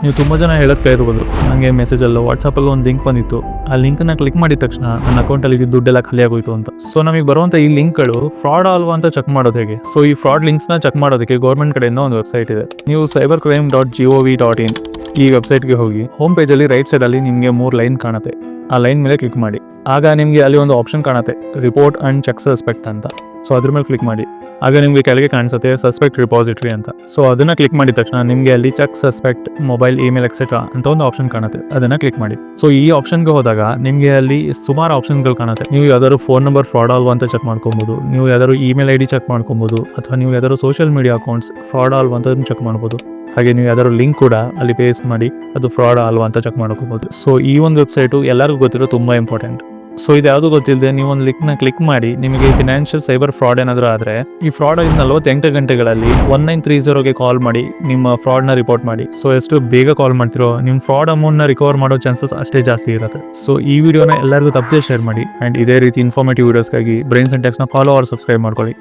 ನೀವು ತುಂಬ ಜನ ಹೇಳೋದು ಕೇಳಿರ್ಬೋದು, ನನಗೆ ಮೆಸೇಜಲ್ಲೋ ವಾಟ್ಸಪ್ಪಲ್ಲೋ ಒಂದು ಲಿಂಕ್ ಬಂದಿತ್ತು, ಆ ಲಿಂಕನ್ನು ಕ್ಲಿಕ್ ಮಾಡಿದ ತಕ್ಷಣ ನನ್ನ ಅಕೌಂಟಲ್ಲಿ ದುಡ್ಡೆಲ್ಲ ಖಾಲಿ ಆಗೋಯ್ತು ಅಂತ. ಸೊ ನಮಗೆ ಬರುವಂಥ ಈ ಲಿಂಕ್ಗಳು ಫ್ರಾಡ್ ಅಲ್ವಾ ಅಂತ ಚೆಕ್ ಮಾಡೋದು ಹೇಗೆ? ಸೊ ಈ ಫ್ರಾಡ್ ಲಿಂಕ್ಸ್ನ ಚೆಕ್ ಮಾಡೋದಕ್ಕೆ ಗೌರ್ಮೆಂಟ್ ಕಡೆಯಿಂದ ಒಂದು ವೆಬ್ಸೈಟ್ ಇದೆ. ನೀವು cybercrime.gov.in ಈ ವೆಬ್ಸೈಟ್ಗೆ ಹೋಗಿ ಹೋಮ್ ಪೇಜಲ್ಲಿ ರೈಟ್ ಸೈಡಲ್ಲಿ ನಿಮಗೆ 3 ಲೈನ್ ಕಾಣುತ್ತೆ. ಆ ಲೈನ್ ಮೇಲೆ ಕ್ಲಿಕ್ ಮಾಡಿ. ಆಗ ನಿಮಗೆ ಅಲ್ಲಿ ಒಂದು ಆಪ್ಷನ್ ಕಾಣುತ್ತೆ, ರಿಪೋರ್ಟ್ ಅಂಡ್ ಚೆಕ್ ಸಸ್ಪೆಕ್ಟ್ ಅಂತ. ಸೊ ಅದ್ರ ಮೇಲೆ ಕ್ಲಿಕ್ ಮಾಡಿ. ಆಗ ನಿಮಗೆ ಕೆಳಗೆ ಕಾಣಿಸುತ್ತೆ ಸಸ್ಪೆಕ್ಟ್ ರಿಪಾಸಿಟರಿ ಅಂತ. ಸೊ ಅದನ್ನ ಕ್ಲಿಕ್ ಮಾಡಿದ ತಕ್ಷಣ ನಿಮಗೆ ಅಲ್ಲಿ check suspect mobile email etcetera ಅಂತ ಒಂದು ಆಪ್ಷನ್ ಕಾಣುತ್ತೆ. ಅದನ್ನ ಕ್ಲಿಕ್ ಮಾಡಿ. ಸೊ ಈ ಆಪ್ಷನ್ಗೆ ಹೋದಾಗ ನಿಮಗೆ ಅಲ್ಲಿ ಸುಮಾರು ಆಪ್ಷನ್ಗಳು ಕಾಣುತ್ತೆ. ನೀವು ಯಾವ್ದಾದ್ರು ಫೋನ್ ನಂಬರ್ ಫ್ರಾಡ್ ಅಲ್ವಾ ಅಂತ ಚೆಕ್ ಮಾಡ್ಕೊಬಹುದು, ನೀವು ಯಾವ್ದಾದ್ರು ಇಮೇಲ್ ID ಚೆಕ್ ಮಾಡ್ಕೊಬಹುದು, ಅಥವಾ ನೀವು ಯಾವ್ದಾದ್ರು ಸೋಷಿಯಲ್ ಮೀಡಿಯಾ ಅಕೌಂಟ್ಸ್ ಫ್ರಾಡ್ ಅಲ್ವಾ ಅಂತ ಚೆಕ್ ಮಾಡ್ಬೋದು. ಹಾಗೆ ನೀವು ಯಾವ್ದಾದ್ರು ಲಿಂಕ್ ಕೂಡ ಅಲ್ಲಿ ಪೇಸ್ಟ್ ಮಾಡಿ ಅದು ಫ್ರಾಡ್ ಅಲ್ವಾ ಅಂತ ಚೆಕ್ ಮಾಡ್ಕೋಬಹುದು. ಸೊ ಈ ಒಂದು ವೆಬ್ಸೈಟು ಎಲ್ಲರಿಗೂ ಗೊತ್ತಿರೋ ತುಂಬಾ ಇಂಪಾರ್ಟೆಂಟ್. ಸೊ ಇದು ಯಾವುದು ಗೊತ್ತಿಲ್ಲದೆ ನೀವು ಒಂದು ಲಿಂಕ್ನ ಕ್ಲಿಕ್ ಮಾಡಿ ನಿಮಗೆ ಫಿನಾನ್ಷಿಯಲ್ ಸೈಬರ್ ಫ್ರಾಡ್ ಏನಾದರೂ ಆದರೆ ಈ ಫ್ರಾಡ್ 48 ಗಂಟೆಗಳಲ್ಲಿ 1930ಗೆ ಕಾಲ್ ಮಾಡಿ ನಿಮ್ಮ ಫ್ರಾಡ್ನ ರಿಪೋರ್ಟ್ ಮಾಡಿ. ಸೊ ಎಷ್ಟು ಬೇಗ ಕಾಲ್ ಮಾಡ್ತಿರೋ ನಿಮ್ಮ ಫ್ರಾಡ್ ಅಮೌಂಟ್ನ ರಿಕವರ್ ಮಾಡೋ ಚಾನ್ಸಸ್ ಅಷ್ಟೇ ಜಾಸ್ತಿ ಇರುತ್ತೆ. ಸೊ ಈ ವಿಡಿಯೋನ ಎಲ್ಲರಿಗೂ ತಪ್ಪದೆ ಶೇರ್ ಮಾಡಿ. ಆ್ಯಂಡ್ ಇದೇ ರೀತಿ ಇನ್ಫಾರ್ಮೇಟಿವ್ ವಿಡಿಯೋಸ್ಗಾಗಿ ಬ್ರೈನ್ಸ್ ಅಂಡ್ ಟೆಕ್ಸ್ನ ಫಾಲೋ ಆರ್ ಸಬ್ಸ್ಕ್ರೈಬ್ ಮಾಡ್ಕೊಳ್ಳಿ.